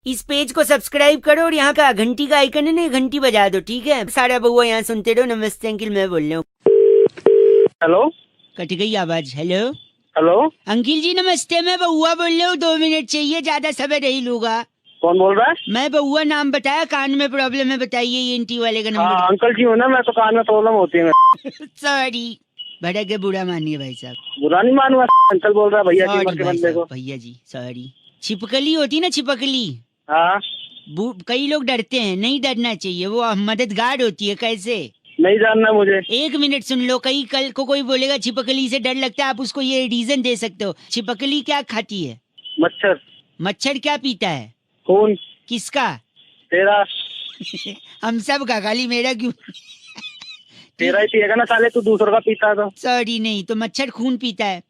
इस पेज को सब्सक्राइब करो और यहाँ का घंटी का आइकन है ना, घंटी बजा दो, ठीक है? सारा बउआ यहाँ सुनते रहो। नमस्ते अंकिल, मैं बोल रहा हूँ। हेलो, कट गई आवाज। हेलो हेलो, अंकिल जी नमस्ते, मैं बउआ बोल रहा हूँ। 2 मिनट चाहिए, ज्यादा समय नहीं लूंगा। कौन बोल रहा है? मैं बउआ, नाम बताया, कान में प्रॉब्लम है, बताइए। ENT वाले का नंबर। हाँ अंकल जी हो ना, मैं तो कान में प्रॉब्लम होती है। सॉरी, भड़क के बुरा मानिए भाई साहब। बुरा नहीं मानूंगा, अंकल बोल रहा है भैया जी सॉरी मर के भाई बंदे को। साहब, भैया जी सॉरी। छिपकली होती ना, छिपकली, हाँ कई लोग डरते हैं, नहीं डरना चाहिए, वो मददगार होती है। कैसे? नहीं जानना मुझे। 1 मिनट सुन लो। कई कल को कोई बोलेगा छिपकली से डर लगता है, आप उसको ये रीजन दे सकते हो। छिपकली क्या खाती है? मच्छर। मच्छर क्या पीता है? खून। किसका? तेरा। हम सब का, खाली मेरा क्यों? तेरा ही पिएगा ना साले, तू दूसरों का पीता है तो। सॉरी, नहीं तो मच्छर खून पीता है।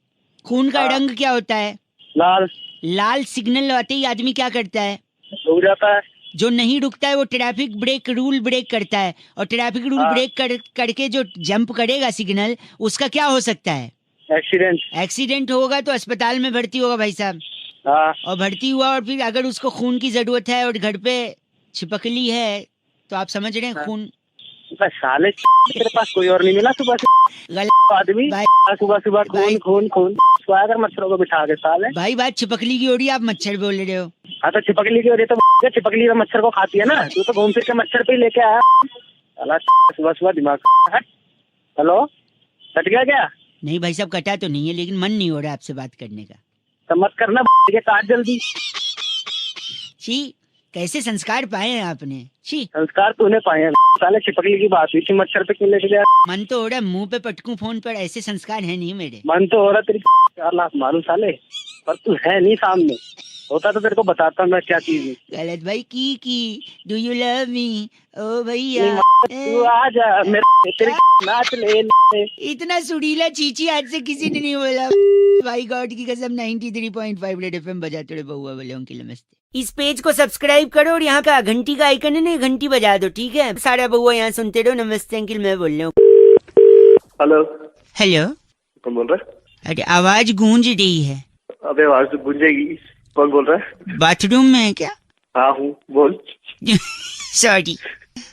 खून का हाँ। रंग क्या होता है? लाल। लाल सिग्नल आते ही आदमी क्या करता है? रुक जाता है। जो नहीं रुकता है वो ट्रैफिक ब्रेक रूल ब्रेक करता है, और ट्रैफिक रूल हाँ। ब्रेक करके जो जंप करेगा सिग्नल, उसका क्या हो सकता है? एक्सीडेंट। एक्सीडेंट होगा तो अस्पताल में भर्ती होगा भाई साहब। हाँ और भर्ती हुआ और फिर अगर उसको खून की जरूरत है और घर पे छिपकली है, तो आप समझ रहे हैं हाँ। खून। बस साले तेरे पास कोई और नहीं मिला सुबह से गलत आदमी? भाई, सुबह सुबह भाई। खून खून खून सुबह कर मच्छरों को बिठा के साले। भाई बात छिपकली की हो रही है, आप मच्छर बोल रहे हो। हाँ तो छिपकली की वजह तो छिपकली तो मच्छर को खाती है ना, तू तो घूम फिर के मच्छर पे ही लेके आया साला। सुबह सुबह दिमाग। हेलो, कट गया क्या? नहीं भाई साहब, कटा तो नहीं है, लेकिन मन नहीं हो रहा आपसे बात करने का। तो मत करना के काट जल्दी। छी, कैसे संस्कार पाए हैं आपने? छी, संस्कार तूने पाए हैं साले। छिपकली की बात हुई थी, मच्छर पे क्यों लेके गया? मन तो हो रहा है मुंह पे पटकूं फोन पर, ऐसे संस्कार है नहीं मेरे। मन तो हो रहा तेरी 4 लाख मारूं साले, पर तू है नहीं सामने। होता तो तेरे को बताता मैं क्या चीज हूँ। गलत भाई। की डू यू लव मी ओ भैया? तू आ जा मेरे तेरी नाच ले। इतना सुरीला चीची आज से किसी ने नहीं बोला। भाई गॉड की कसम, 93.5 रेड FM बजाते रहे बउआ बोले अंकिल नमस्ते। इस पेज को सब्सक्राइब करो और यहाँ का घंटी का आइकन है ना, घंटी बजा दो, ठीक है? सारा बउआ यहाँ सुनते रहो। नमस्ते अंकिल, मैं बोल रहा हूँ। हेलो। हेलो, कौन बोल रहा है? अरे आवाज गूंज रही है। अबे आवाज तो गूंजेगी। कौन बोल रहा है? बाथरूम में है क्या? हाँ हूँ, बोल। सॉरी,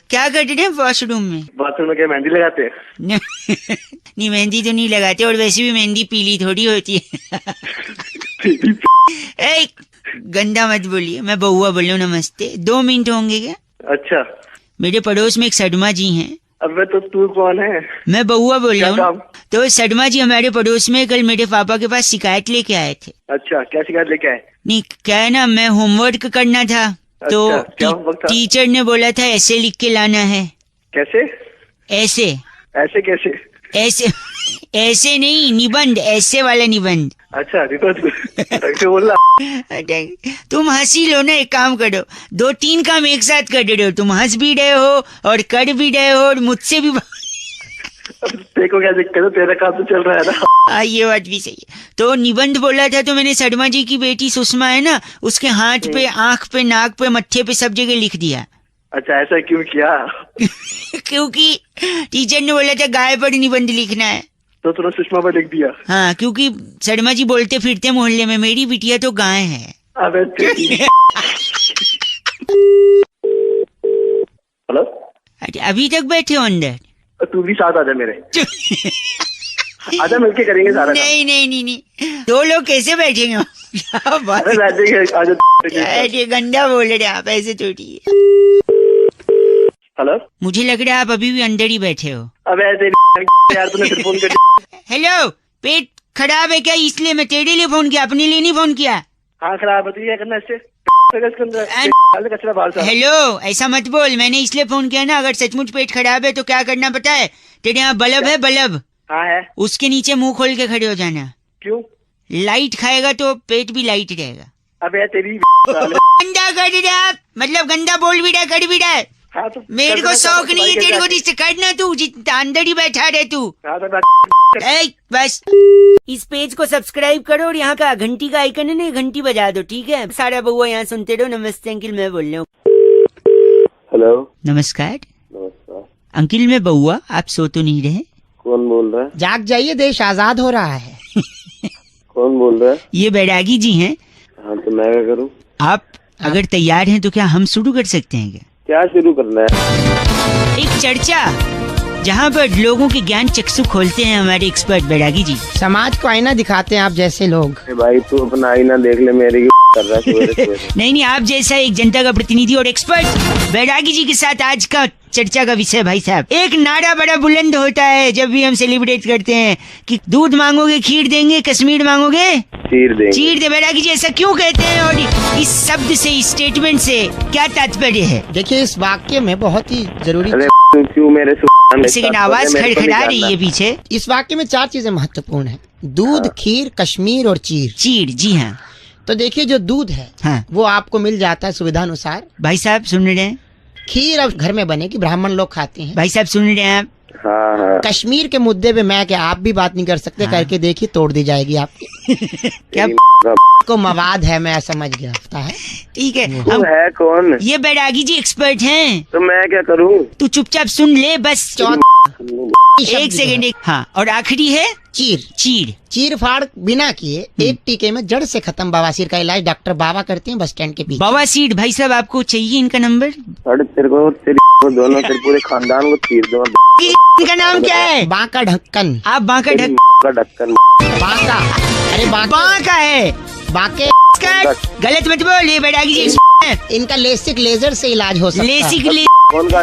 क्या कर रहे हैं वॉशरूम में? बाथरूम में क्या मेहंदी लगाते हैं? नहीं, मेहंदी तो नहीं लगाते, और वैसे भी मेहंदी पीली थोड़ी होती है। ए, गंदा मत बोलिए, मैं बउआ बोल रहा हूँ। नमस्ते, 2 मिनट होंगे क्या? अच्छा। मेरे पड़ोस में एक सडमा जी हैं। अबे तो तू कौन है? मैं बउआ बोल रहा क्या हूँ। तो सडमा जी हमारे पड़ोस में कल मेरे पापा के पास शिकायत लेके आए थे। अच्छा, क्या शिकायत लेके आए? नहीं, क्या है ना, मैं होमवर्क करना था, तो अच्छा, क्या होमवर्क था? टीचर ने बोला था ऐसे लिख के लाना है। कैसे? ऐसे ऐसे कैसे? ऐसे ऐसे नहीं, निबंध, ऐसे वाला निबंध। अच्छा कैसे बोल रहा? तुम हंसी लो ना, एक काम करो, 2-3 काम एक साथ कर रहे हो। तुम हंस भी रहे हो और कर भी रहे हो, और मुझसे भी। देखो क्या दिक्कत है, तेरा काम तो चल रहा है ना। हाँ, ये बात भी सही है। तो निबंध बोला था, तो मैंने शर्मा जी की बेटी सुषमा है ना, उसके हाथ पे, आंख पे, नाक पे, मत्थे पे, सब जगह लिख दिया। अच्छा, ऐसा क्यों किया? क्योंकि टीचर ने बोला था गाय पर निबंध लिखना है। तो तूने सुषमा पर लिख दिया? हाँ, क्योंकि शर्मा जी बोलते फिरते मोहल्ले में मेरी बिटिया तो गाय है। अबे हेलो। अच्छा, अभी तक बैठे हो अंदर? तू भी साथ आजा मेरे। आजा, मिलके करेंगे सारा काम। नहीं नहीं नहीं नहीं, 2 लोग कैसे बैठेंगे? क्या बात अरे बैठेंगे, आजा। है, गंदा बोल रहे आप, ऐसे थोड़ी है। हेलो। मुझे लग रहा है आप अभी भी अंदर ही बैठे हो। अबे यार तूने फिर फोन कर। हेलो, पेट खराब है क्या? इसलिए मैं तेरे लिए फोन किया, अपने लिए नहीं फोन किया। हाँ खराब है, तो ये करना इससे कचरा बाहर से। हेलो, ऐसा मत बोल, मैंने इसलिए फोन किया ना, अगर सचमुच पेट खराब है तो क्या करना पता है? तेरे यहाँ बल्ब है, बल्ब। हाँ है। उसके नीचे मुंह खोल के खड़े हो जाना। क्यों? लाइट खाएगा तो पेट भी लाइट रहेगा। अबे तेरी गंदा कर रहे आप, मतलब गंदा बोल भी रहा, कर भी रहा है। हाँ तो मेरे को शौक नहीं है तेरे को रिश्ते करना, तू जितना अंदर ही बैठा रहे तू। हाँ तो बस इस पेज को सब्सक्राइब करो और यहाँ का घंटी का आइकन है ना, घंटी बजा दो, ठीक है? सारा बउआ यहाँ सुनते रहो। नमस्ते अंकिल, मैं बोल रहा हूँ। हेलो। नमस्कार नमस्कार अंकिल, मैं बउआ, आप सो तो नहीं रहे? कौन बोल रहा है? जाग जाइए, देश आजाद हो रहा है। कौन बोल रहा है? ये बैरागी जी हैं। हाँ तो मैं क्या करूँ? आप अगर तैयार हैं तो क्या हम शुरू कर सकते हैं क्या शुरू करना है? एक चर्चा जहाँ पर लोगों के ज्ञान चक्षु खोलते हैं हमारे एक्सपर्ट बैरागी जी। समाज को आईना दिखाते हैं आप जैसे लोग। अरे भाई तू अपना आईना देख ले, मेरे की कर रहा है सवेरे सवेरे। नहीं आप जैसा एक जनता का प्रतिनिधि और एक्सपर्ट बैरागी जी के साथ आज का चर्चा का विषय भाई साहब, एक नारा बड़ा बुलंद होता है जब भी हम सेलिब्रेट करते हैं कि दूध मांगोगे खीर देंगे, कश्मीर मांगोगे चीर देंगे। चीर दे। बैरागी जी ऐसा क्यों कहते हैं और इस शब्द से, इस स्टेटमेंट से क्या तात्पर्य है? देखिए इस वाक्य में बहुत ही जरूरी, अरे क्यों मेरे सेकंड आवाज खड़खड़ा रही है पीछे। इस वाक्य में 4 चीजें महत्वपूर्ण है, दूध, खीर, कश्मीर और चीर। चीर, जी हाँ। तो देखिए जो दूध है हाँ वो आपको मिल जाता है सुविधा अनुसार। भाई साहब सुन रहे हैं? खीर अब घर में बनेगी, ब्राह्मण लोग खाते हैं। भाई साहब सुन रहे हैं आप? हाँ हाँ। कश्मीर के मुद्दे पे मैं क्या आप भी बात नहीं कर सकते, हाँ। करके देखिए तोड़ दी जाएगी आपकी। क्या को मवाद है, मैं समझ गया होता है। ठीक है, तू हम है कौन? ये बैरागी जी एक्सपर्ट हैं, तो मैं क्या करूँ? तू चुपचाप सुन ले बस। एक सेकंड, एक हाँ। और आखिरी है चीर। चीर। चीर फाड़ बिना किए एक टीके में जड़ से खत्म बवासीर का इलाज डॉक्टर बाबा करते हैं बस स्टैंड के पीछे। बवासीर। भाई साहब आपको चाहिए इनका नंबर? अरे तेरे को दोनों तेरे पूरे खानदान को चीर दो। इनका नाम क्या है? बांका ढक्कन। आप बांका ढक का ढक्कन। बांका, अरे बांका है। बांके। गलत मत बोल, ये बैरागी जी इनका लेसिक लेजर से इलाज हो सकता है। लेसिक कौन का?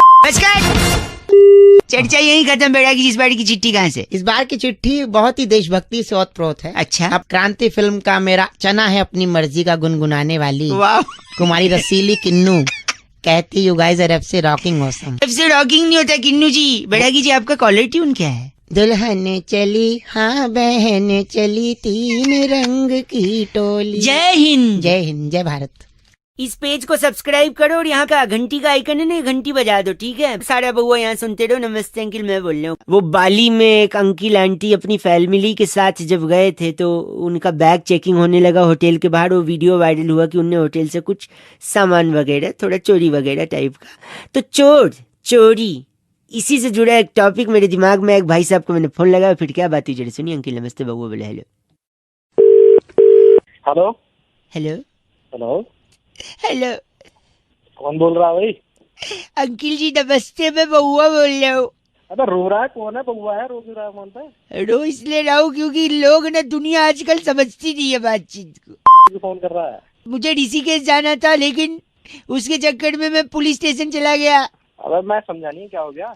चर्चा यही खत्म। बैरागी जी इस बार की चिट्ठी कहाँ से? इस बार की चिट्ठी बहुत ही देशभक्ति से ओतप्रोत है। अच्छा। अब क्रांति फिल्म का मेरा चना है अपनी मर्जी का गुनगुनाने वाली वाह। कुमारी रसीली किन्नू कहती you guys are FC rocking awesome. सबसे रॉकिंग नहीं होता किन्नू जी। बैरागी जी आपका कॉलर ट्यून क्या है? दुल्हन चली हाँ बहन चली तीन रंग की टोली। जय हिंद। जय हिंद, जय भारत। इस पेज को सब्सक्राइब करो और यहाँ का घंटी का आइकन है ना, घंटी बजा दो, ठीक है? सारा बउआ यहाँ सुनते रहो। नमस्ते अंकिल, मैं बोल रहा हूँ। वो बाली में एक अंकिल आंटी अपनी फैमिली के साथ जब गए थे तो उनका बैग चेकिंग होने लगा होटल के बाहर। वो वीडियो वायरल हुआ कि उनने होटल से कुछ सामान वगैरह, थोड़ा चोरी वगैरह टाइप का। तो चोरी इसी से जुड़ा एक टॉपिक मेरे दिमाग में। एक भाई साहब को मैंने फोन लगाया, फिर क्या बात हुई जरा सुनिए। अंकिल नमस्ते, बउआ बोले hello. Hello hello hello. Hello, कौन बोल रहा है भाई? अंकिल जी नमस्ते, मैं बउआ बोल रहा हूँ। अबे रो रहा है कौन है? बउआ है? रो क्यों रहा है? कौन था? रो इसलिए रहा हूँ क्योंकि लोग ना दुनिया आजकल समझती नहीं है बातचीत को। फोन कर रहा है? मुझे ऋषिकेश जाना था लेकिन उसके चक्कर में मैं पुलिस स्टेशन चला गया। अबे मैं समझा नहीं, क्या हो गया?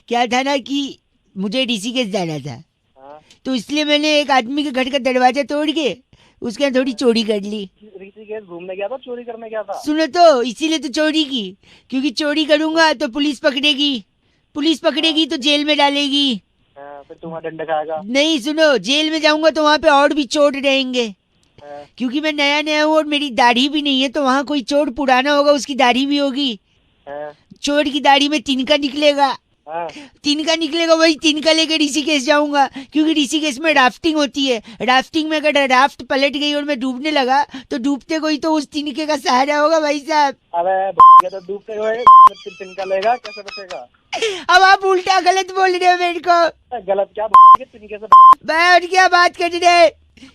क्या था ना कि मुझे ऋषिकेश जाना था, हाँ। तो इसलिए मैंने एक आदमी के घर का दरवाजा तोड़ के उसके यहाँ थोड़ी चोरी कर ली। ऋषिकेश घूमने गया था, चोरी करने गया था? सुनो तो, इसीलिए तो चोरी की, क्योंकि चोरी करूंगा तो पुलिस पकड़ेगी तो जेल में डालेगी। हाँ, फिर तुम्हारा डंडा खाएगा। नहीं सुनो, जेल में जाऊंगा तो वहाँ पे और भी चोर रहेंगे, हाँ, क्योंकि मैं नया हूँ और मेरी दाढ़ी भी नहीं है। तो वहाँ कोई चोर पुराना होगा, उसकी दाढ़ी भी होगी। हाँ, चोर की दाढ़ी में तिनका निकलेगा, हाँ। वही तिनका लेकर ऋषिकेश जाऊंगा, क्योंकि ऋषिकेश में राफ्टिंग होती है। राफ्टिंग में अगर राफ्ट पलट गई और मैं डूबने लगा तो डूबते कोई तो उस तिनके का सहारा होगा भाई साहब। अबे तो डूबते हुए तिनका लेगा, कैसे बचेगा? अब आप उल्टा गलत बोल रहे हो मेरे को। गलत क्या? तिनके से मैं और क्या बात कर रहे,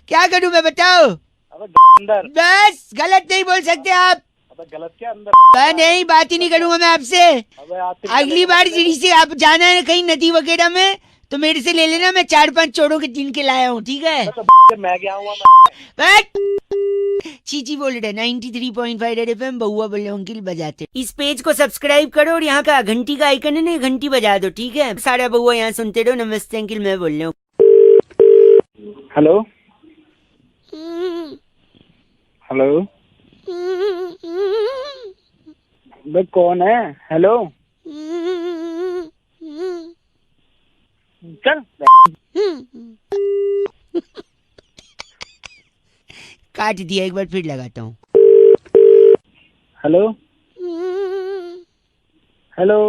क्या करूं मैं बताओ? अबे अंदर। बस गलत नहीं बोल सकते आप। अबे गलत क्या? अंदर। मैं नहीं, बात ही नहीं करूंगा मैं आपसे। अबे अगली बार से आप जाना है कहीं नदी वगैरह में तो मेरे से ले लेना, मैं 4-5 चोरों के तिनके लाया हूँ, ठीक है? तो मैं क्या हुआ? चीची बोल रहे 93.5 रेड एफएम, बउआ बोले अंकिल बजाते। इस पेज को सब्सक्राइब करो और यहाँ का घंटी का आइकन है ना, घंटी बजा दो, ठीक है? सारा बउआ यहाँ सुनते रहो। नमस्ते अंकिल, मैं बोल रहा हूँ। Hello hello. बे कौन है? हेलो चल। काट दिया, एक बार फिर लगाता हूँ। Hello hello.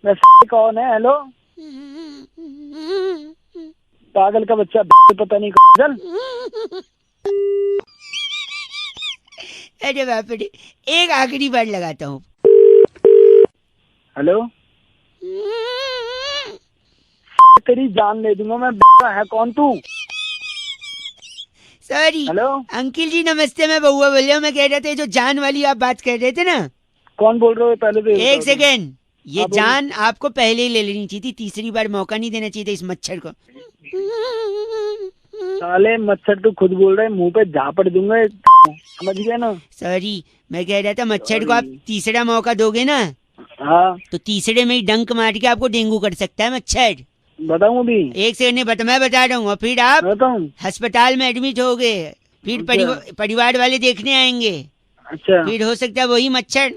वैसे कौन है? हेलो पागल का बच्चा, पता नहीं। चल। अरे बाप रे, एक आखिरी बार लगाता हूँ। हेलो। तेरी जान ले दूंगा मैं। है कौन तू? सॉरी हेलो, अंकिल जी नमस्ते, मैं बउआ बोल रहा हूँ। मैं कह रहा था ये जो जान वाली आप बात कर रहे थे ना, कौन बोल रहे हो पहले तो ये एक बताओ तुम। सेकेंड, ये हाँ, बोलो। जान आपको पहले ही ले लेनी चाहिए थी, तीसरी बार मौका नहीं देना चाहिए था इस मच्छर को। साले मच्छर तू खुद बोल रहे, मुंह पे झापड़ दूंगा, समझ गया ना। सॉरी, मैं कह रहा था मच्छर को आप Sorry। तीसरा मौका दोगे ना हाँ तो तीसरे में ही डंक मार के आपको डेंगू कर सकता है मच्छर। बताऊं अभी, एक सेकंड नहीं बता, मैं बता रहा हूँ, और फिर आप बताऊं। अस्पताल में एडमिट हो गए, फिर अच्छा। परिवार वाले देखने आएंगे, अच्छा, फिर हो सकता है वही मच्छर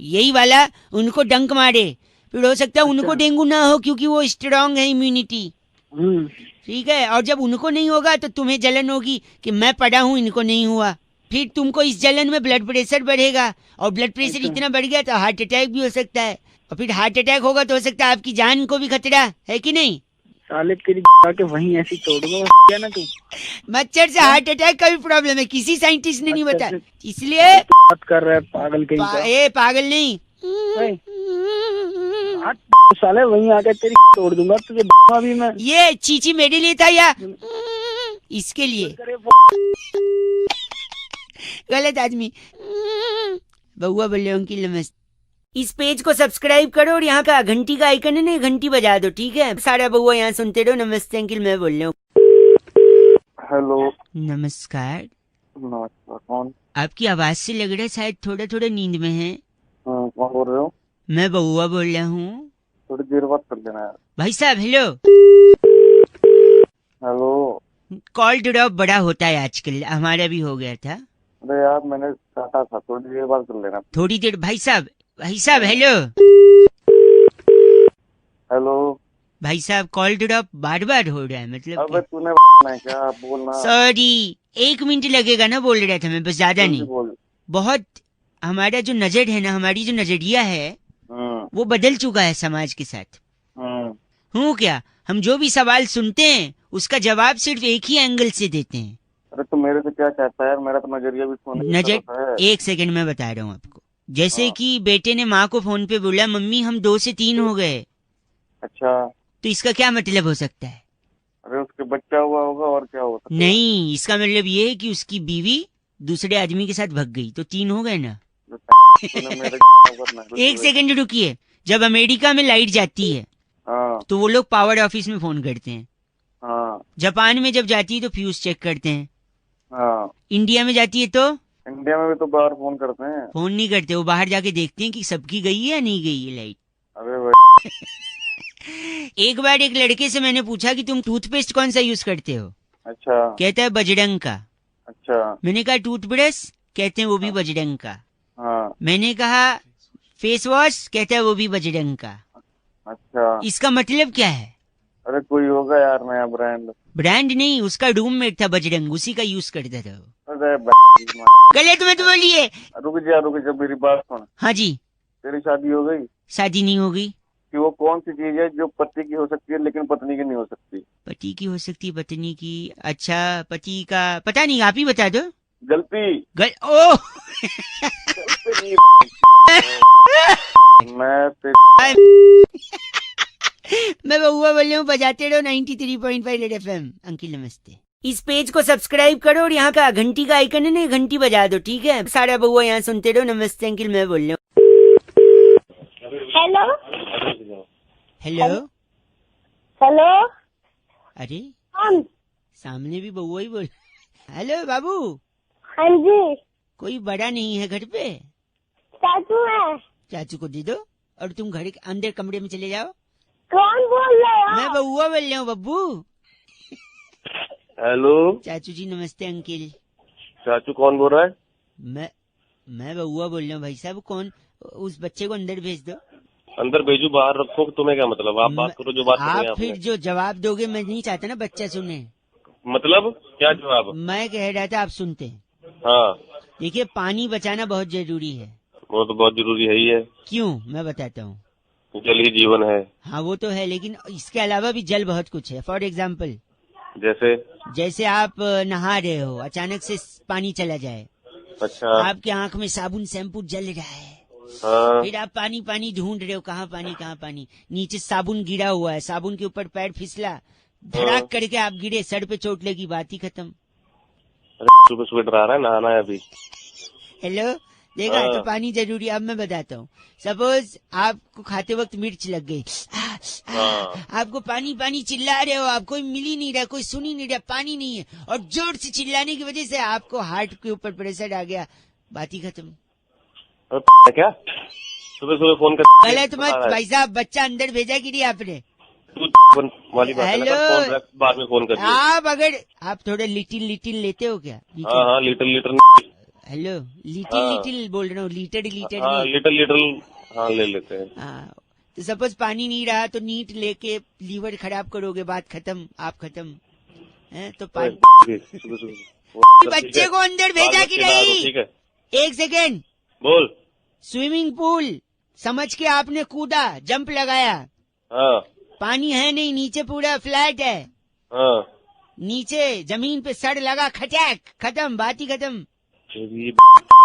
यही वाला उनको डंक मारे, फिर हो सकता है उनको अच्छा। डेंगू ना हो क्योंकि वो स्ट्रांग है इम्यूनिटी। हम्म, ठीक है, और जब उनको नहीं होगा तो तुम्हें जलन होगी कि मैं पड़ा हूँ इनको नहीं हुआ, फिर तुमको इस जलन में ब्लड प्रेशर बढ़ेगा, और ब्लड प्रेशर अच्छा। इतना बढ़ गया तो हार्ट अटैक भी हो सकता है, और फिर हार्ट अटैक होगा तो हो सकता है आपकी जान को भी खतरा है कि नहीं। साले तेरी के वहीं ऐसी तोड़ दूंगा क्या ना तू। मच्छर से हार्ट अटैक का भी प्रॉब्लम है, किसी साइंटिस्ट ने नहीं मच्छर बताया, से- इसलिए बात कर रहा है पागल कहीं का। ए पागल नहीं, ओए, हट, साले वहीं आके तेरी तोड़ दूंगा तुझे अभी मैं। ये चीची मेरे लिए था या इसके लिए? करे गलत आदमी। बउआ बोल रहे हो कि नमस्ते। इस पेज को सब्सक्राइब करो और यहाँ का घंटी का आइकन है ना, घंटी बजा दो, ठीक है? सारा बउआ यहाँ सुनते रहो। नमस्ते अंकिल, मैं बोल रहा हूँ। हेलो, नमस्कार, नमस्कार। कौन? आपकी आवाज से लग रहा है शायद थोड़ा थोड़ा नींद में है। कौन बोल रहे हो? मैं बउआ बोल रहा हूँ। थोड़ी देर बात कर लेना यार। भाई साहब हेलो। हेलो, कॉल ड्रॉप बड़ा होता है आजकल, हमारा भी हो गया था। अरे यार मैंने काटा था, थोड़ी देर बात कर लेना। थोड़ी देर भाई साहब हेलो। हेलो, भाई साहब कॉल ड्रॉप बार बार हो रहा है, मतलब अबे क्या? तूने है क्या बोलना? सॉरी, 1 मिनट लगेगा ना, बोल रहा था मैं, बस ज्यादा जल्दी नहीं। बोल। बहुत हमारा जो नजर है ना, हमारी जो नजरिया है हम्म, वो बदल चुका है समाज के साथ। हम्म, हूँ क्या, हम जो भी सवाल सुनते हैं उसका जवाब सिर्फ एक ही एंगल से देते हैं। अरे तू मेरे से क्या चाहता है यार? मेरा तो नजरिया भी सोने की नजर, तरफ है। एक सेकंड में बता रहा हूँ आपको। जैसे हाँ। कि बेटे ने माँ को फोन पे बोला मम्मी हम 2 से 3 हो गए, अच्छा, तो इसका क्या मतलब हो सकता है? अरे उसके बच्चा हुआ होगा और क्या हो सकता है? नहीं, इसका मतलब ये है कि उसकी बीवी दूसरे आदमी के साथ भाग गई, तो 3 हो गए ना। तूने मेरे करना है। एक सेकंड रुकिए, जब अमेरिका में लाइट जाती है हाँ, तो वो लोग पावर ऑफिस में फोन करते हैं, हाँ, जापान में जब जाती है तो फ्यूज चेक करते हैं, हाँ। इंडिया में जाती है तो इंडिया में भी तो बाहर फोन करते हैं। फोन नहीं करते, वो बाहर जाके देखते हैं कि सबकी गई है या नहीं गई है लाइट। अरे भाई, एक बार एक लड़के से मैंने पूछा कि तुम टूथपेस्ट कौन सा यूज करते हो, अच्छा, कहता है बजरंग का। अच्छा, मैंने कहा टूथब्रश, कहते हैं वो भी बजरंग का। हाँ, मैंने कहा फेस वॉश, कहता है वो भी बजरंग का। अच्छा। इसका मतलब क्या है? अरे कोई होगा यार नया ब्रांड। ब्रांड नहीं, उसका रूममेट था बजरंग, उसी का यूज करता था वो। अरे गलत मत बोलिए। रुक जा मेरी बात सुन। हाँ जी। तेरी शादी हो गई? शादी नहीं होगी। कि वो कौन सी चीज है जो पति की हो सकती है लेकिन पत्नी की नहीं हो सकती? पति की हो सकती है, पत्नी की? अच्छा, पति का पता नहीं, आप ही बता दो। गलती। ओ मैं बउआ बोल रहा हूँ, बजाते रहो 93.5 रेड एफएम। अंकिल नमस्ते। इस पेज को सब्सक्राइब करो और यहाँ का घंटी का आइकन है ना, घंटी बजा दो, ठीक है? सारा बउआ यहाँ सुनते रहो। नमस्ते अंकिल, मैं बोल रहा हूँ। Hello hello. हेलो, अरे कौन? सामने भी बउआ ही बोल। हेलो बाबू। हाँ जी, कोई बड़ा नहीं है घर पे? चाचू है। चाचू को दे दो और तुम घर के अंदर कमरे में चले जाओ। कौन बोल रहे हो? मैं बउआ बोल रहा हूँ बब्बू। हेलो, चाचू जी नमस्ते अंकिल। चाचू कौन बोल रहा है? मैं बउआ बोल रहा हूँ भाई साहब। कौन? उस बच्चे को अंदर भेज दो। अंदर भेजू बाहर रखो? तुम्हें क्या मतलब? आप बात करो जो बात कर रहे हैं आप फिर जो जवाब दोगे, मैं नहीं चाहता ना बच्चा सुने। मतलब क्या जवाब? मैं कह रहा था, आप सुनते हैं। हाँ, देखिए, पानी बचाना बहुत जरूरी है। वो तो बहुत जरूरी है ही है। क्यों, मैं बताता हूँ। जल ही जीवन है। हाँ वो तो है, लेकिन इसके अलावा भी जल बहुत कुछ है। फॉर एग्जाम्पल, जैसे आप नहा रहे हो, अचानक से पानी चला जाए, अच्छा, आपके आंख में साबुन शैम्पू जल रहा है, हाँ, फिर आप पानी पानी ढूंढ रहे हो, कहाँ पानी कहाँ पानी, नीचे साबुन गिरा हुआ है, साबुन के ऊपर पैर फिसला, धड़ाक करके आप गिरे, सर पे चोट लगी, बात ही खत्म। अरे सुबह सुबह डरा रहा है, नहाना है अभी। हेलो, देखा हाँ। तो पानी जरूरी। अब मैं बताता हूँ, सपोज आपको खाते वक्त मिर्च लग गई, हाँ। आपको पानी पानी चिल्ला रहे हो, आप कोई मिल ही नहीं रहा, कोई सुन ही नहीं रहा, पानी नहीं है, और जोर से चिल्लाने की वजह से आपको हार्ट के ऊपर प्रेशर आ गया, बात ही खत्म। अरे क्या सुबह सुबह फोन कर गलत मत भाई साहब, बच्चा अंदर भेजा कि नहीं आपने? तू वाली बात है ना, हेलो। फोन रख, बाद में फोन करिए। आप अगर आप थोड़ा लिटिल लिटिल लेते हो क्या? हाँ हाँ, लीटर लीटर। हेलो, लिटिल हाँ। लिटिल बोल रहा हूँ, लीटर लीटर हाँ नहीं। लीटर लीटर, हाँ ले लेते हैं। हाँ, तो सपोज पानी नहीं रहा तो नीट लेके लीवर खराब करोगे, बात खत्म, आप खत्म है। तो पानी सुबह सुबह बच्चे को अंदर भेजा कि नहीं? ठीक है, एक सेकेंड। बोल। स्विमिंग पूल समझ के आपने कूदा, जंप लगाया, हाँ पानी है नहीं, नीचे पूरा फ्लैट है, हाँ। नीचे जमीन पे सड़ लगा, खटैक, खत्म, बात ही खत्म। ये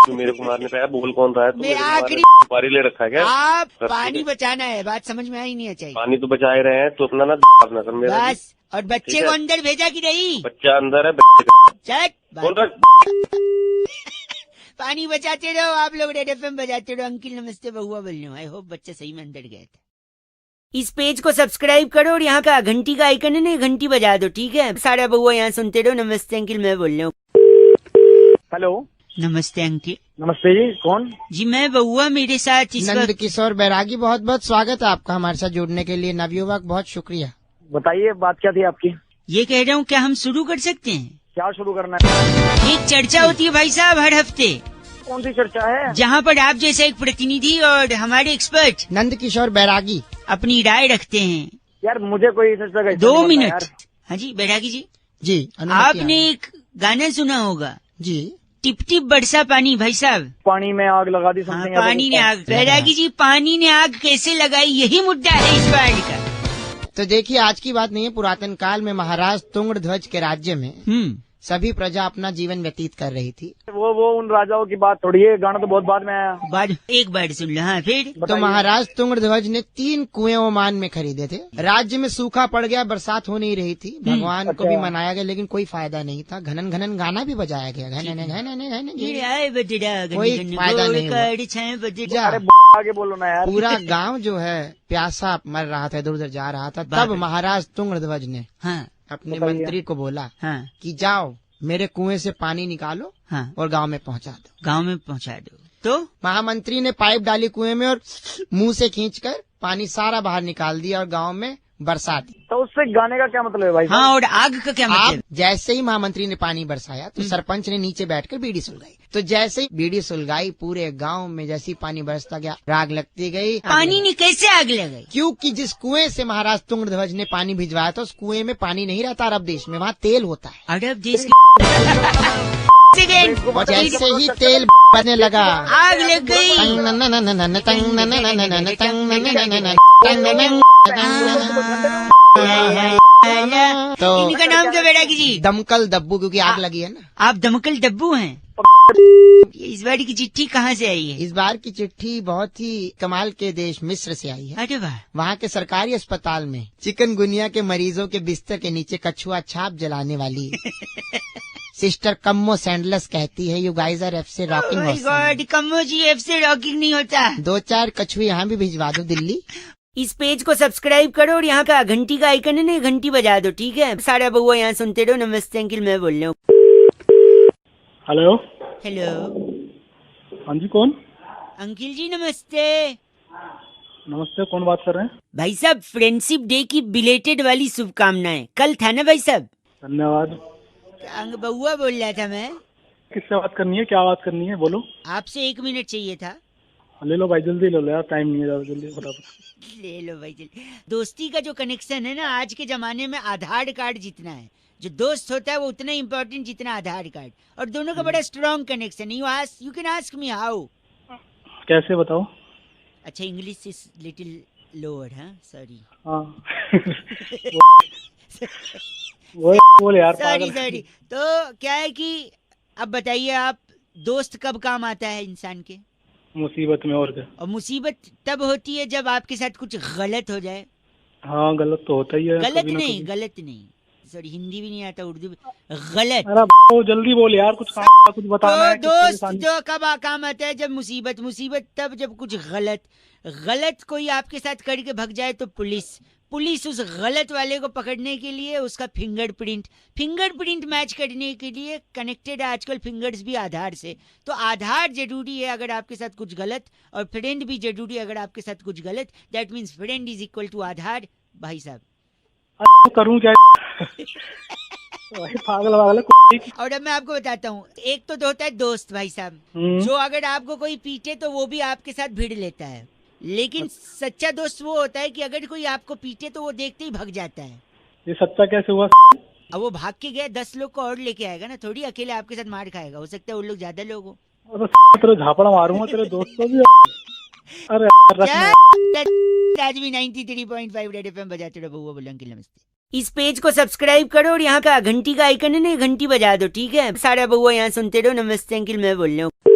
तू मेरे को मारने पे आया, बोल कौन रहा है? तू मैं मेरे को मारने आखिरी- सुपारी ले रखा है क्या? आप बस पानी ठीक है। बचाना है, बात समझ में आई नहीं चाहिए। पानी तो बचा ही रहे हैं, तो अपना ना अपना कर मेरा भी। बस, और बच्चे ठीक को है। अंदर भेजा कि नहीं? बच्चा अंदर है, बच्चे का चट, बोल बात- रहा। पानी बचाते रहो आप लोग, रेड एफएम बजाते रहो। अंकिल नमस्ते, बहुआ बोल रही हूँ। आई होप बच्चा सही में अंदर गया था। इस पेज को सब्सक्राइब करो और यहाँ का घंटी का आइकन है ना, घंटी बजा दो, ठीक है? सारा बहुआ यहाँ सुनते रहो। नमस्ते अंकिल, मैं बोल रहा हूँ। हेलो, नमस्ते अंकिल नमस्ते जी, कौन? जी, मैं बहुआ, मेरे साथ इस नंद वक्त किशोर बैरागी, बहुत बहुत स्वागत है आपका हमारे साथ जुड़ने के लिए। नवयुवक, बहुत शुक्रिया। बताइए, बात क्या थी आपकी? ये कह रहा हूँ, क्या हम शुरू कर सकते हैं? क्या शुरू करना है? एक चर्चा होती है भाई साहब हर हफ्ते, कौन सी चर्चा है? जहाँ पर आप जैसे एक प्रतिनिधि और हमारे एक्सपर्ट नंद किशोर बैरागी। अपनी राय रखते हैं। यार मुझे कोई चर्चा का हिस्सा 2 नहीं बनना मिनट। यार। हाँ जी बैरागी जी, जी, अनुमति आपने है। एक गाना सुना होगा, जी, टिप टिप बरसा पानी, भाई साहब। पानी में आग लगा दी, हाँ, समथिंग। पानी ने आग, बैरागी जी पानी ने आग कैसे लगाई, यही मुद्दा है इस बार का। तो देखिए, आज की बात नहीं है। पुरातन काल में महाराज तुंगध्वज के राज्य में सभी प्रजा अपना जीवन व्यतीत कर रही थी। वो उन राजाओं की बात थोड़ी है, गाना तो बहुत बाद में आया। बाद एक बार सुन लो। हाँ फिर? तो बताइए। महाराज तुंगध्वज ने 3 कुएं ओमान में खरीदे थे। राज्य में सूखा पड़ गया, बरसात हो नहीं रही थी। भगवान को भी अच्छा। मनाया गया, लेकिन कोई फायदा नहीं था। घनन घनन गाना भी बजाया गया, घनन घनन घनन ये आए बजरा, कोई गन गन फायदा गोड़ नहीं हुआ। काड़ छाए बजरा। जा। अरे आगे बोलो ना यार। पूरा गांव जो है प्यासा मर रहा था, इधर उधर जा रहा था। बाप तब रे। महाराज तुंगध्वज ने हाँ अपने बताइए। मंत्री को बोला हाँ कि जाओ मेरे कुएं से पानी निकालो हाँ, और गांव में पहुंचा दो। गांव में पहुंचा दो। तो महामंत्री ने पाइप डाली कुएं में और मुंह से खींचकर पानी सारा बाहर निकाल दिया और गांव में बरसा दी। तो उससे गाने का क्या मतलब है भाई साहब? हाँ, और आग का क्या आप मतलब? जैसे ही महामंत्री ने पानी बरसाया तो सरपंच ने नीचे बैठकर बीड़ी सुलगाई। तो जैसे ही बीड़ी सुलगाई, पूरे गांव में जैसे ही पानी बरसता गया, आग लगती गई। पानी ने कैसे आग लगाई? क्योंकि जिस कुएं से महाराज तुंगध्वज ने पानी भिजवाया था, उस कुएं में पानी नहीं रहता अरब देश में, वहाँ तेल होता है। अरब देश की सेकेंड, और जैसे ही तेल बनने लगा, आग लग गई। तो इनका नाम क्या बैरागी जी? दमकल दब्बू, क्योंकि आग लगी है ना। आप दमकल डब्बू हैं। इस बार की चिट्ठी कहाँ से आई है? इस बार की चिट्ठी बहुत ही कमाल के देश मिस्र से आई है। अरे वाह, वहाँ के सरकारी अस्पताल में चिकनगुनिया के मरीजों के बिस्तर के नीचे कछुआ छाप जलाने वाली सिस्टर कम्मो सैंडलस कहती है, यू गाइज आर एफ से rocking. My god, Kammo ji F से रॉकिंग नहीं होता। 2-4 कछुए यहाँ भी भिजवा दो दिल्ली। इस पेज को सब्सक्राइब करो और यहाँ का घंटी का आइकन है ना, घंटी बजा दो, ठीक है? सारा बहुआ यहाँ सुनते रहो। नमस्ते अंकिल, मैं बोल रहा हूँ। हेलो, हेलो हाँ जी, कौन? अंकिल जी नमस्ते। नमस्ते, कौन बात कर रहे हैं? भाई साहब, फ्रेंडशिप डे की बिलेटेड वाली शुभकामनाएं। कल था ना भाई साहब? धन्यवाद। बहुआ बोल रहा था मैं। किससे बात करनी है, क्या बात करनी है, बोलो। आपसे 1 मिनट चाहिए था। ले लो भाई, जल्दी ले लो यार, टाइम नहीं है, ज्यादा जल्दी फटाफट। ले लो भाई जल्दी। दोस्ती का जो कनेक्शन है ना, आज के जमाने में आधार कार्ड जितना है। जो दोस्त होता है वो उतना इम्पोर्टेंट जितना आधार कार्ड, और दोनों का बड़ा strong connection. You can ask me how. कैसे बताओ? अच्छा, इंग्लिश इज लिटिल लोअर, हाँ, सॉरी हाँ वो बोल यार, सॉरी पागल। सॉरी। तो क्या है कि अब बताइए आप, दोस्त कब काम आता है इंसान के? मुसीबत में, और क्या। और मुसीबत तब होती है जब आपके साथ कुछ गलत हो जाए। हाँ गलत तो होता ही है गलत कभी ना नहीं, कभी। गलत नहीं, सॉरी हिंदी भी नहीं आता, उर्दू भी गलत। अरे वो जल्दी बोल यार, कुछ काम का कुछ बताना तो है, कुछ दोस्त परेशानी। जो कब काम आता है जब मुसीबत, मुसीबत तब जब कुछ गलत गलत कोई आपके साथ करके भग जाए तो पुलिस उस गलत वाले को पकड़ने के लिए उसका फिंगरप्रिंट मैच करने के लिए कनेक्टेड है आजकल फिंगर्स भी आधार से। तो आधार जरूरी है अगर आपके साथ कुछ गलत, और फ्रेंड भी जरूरी है अगर आपके साथ कुछ गलत। That means friend is equal to Aadhaar भाई साहब। अरे करूँ क्या भाई, पागल वागल है। और अब मैं आपको बताता हूँ, एक तो होता है दोस्त भाई साहब, जो अगर आपको कोई पीटे तो वो भी आपके साथ भिड़ लेता है, लेकिन सच्चा दोस्त वो होता है कि अगर कोई आपको पीटे तो वो देखते ही भाग जाता है। ये सच्चा कैसे हुआ? अब वो भाग के गया 10 लोग को और लेके आएगा ना, थोड़ी अकेले आपके साथ मार खाएगा, हो सकता है वो लोग ज्यादा लोग हो। तेरे झापड़ा मारूंगा तेरे दोस्त को भी। अरे यार, रख ना। आज भी 93.5 रेड एफएम बजाते रहो बउआ बोले अंकिल नमस्ते। इस पेज को सब्सक्राइब करो और यहाँ का घंटी का आइकन है ना, घंटी बजा दो, ठीक है? सारा बउआ यहाँ सुनते रहो। नमस्ते अंकिल मैं बोल रहा हूँ।